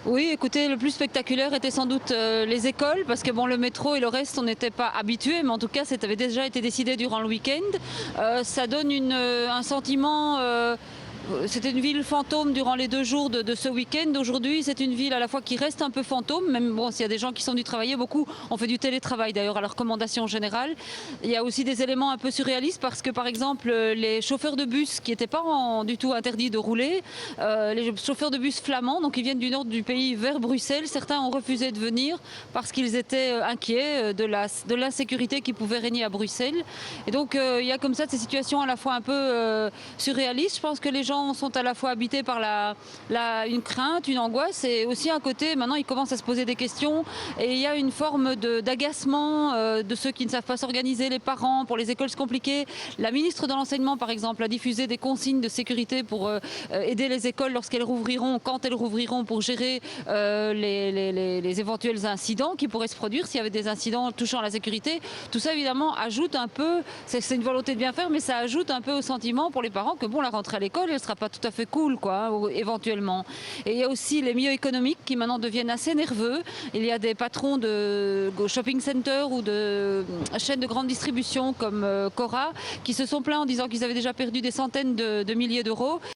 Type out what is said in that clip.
Oui, écoutez, le plus spectaculaire était sans doute les écoles, parce que bon, le métro et le reste, on n'était pas habitués, mais en tout cas, ça avait déjà été décidé durant le week-end. Ça donne un sentiment. C'était une ville fantôme durant les 2 jours de ce week-end. Aujourd'hui, c'est une ville à la fois qui reste un peu fantôme, même bon, s'il y a des gens qui sont venus travailler, beaucoup ont fait du télétravail d'ailleurs à la recommandation générale. Il y a aussi des éléments un peu surréalistes parce que par exemple, les chauffeurs de bus qui n'étaient pas du tout interdits de rouler, les chauffeurs de bus flamands, donc ils viennent du nord du pays vers Bruxelles, certains ont refusé de venir parce qu'ils étaient inquiets de l'insécurité qui pouvait régner à Bruxelles. Et donc il y a comme ça ces situations à la fois un peu surréalistes. Je pense que les gens sont à la fois habités par une crainte, une angoisse, et aussi un côté, maintenant ils commencent à se poser des questions, et il y a une forme d'agacement de ceux qui ne savent pas s'organiser, les parents, pour les écoles c'est compliqué. La ministre de l'Enseignement par exemple a diffusé des consignes de sécurité pour aider les écoles lorsqu'elles rouvriront, quand elles rouvriront, pour gérer les éventuels incidents qui pourraient se produire s'il y avait des incidents touchant la sécurité. Tout ça évidemment ajoute un peu, c'est une volonté de bien faire, mais ça ajoute un peu au sentiment pour les parents que bon, la rentrée à l'école, elle sera pas tout à fait cool, quoi, éventuellement. Et il y a aussi les milieux économiques qui maintenant deviennent assez nerveux. Il y a des patrons de shopping center ou de chaînes de grande distribution comme Cora qui se sont plaints en disant qu'ils avaient déjà perdu des centaines de milliers d'euros.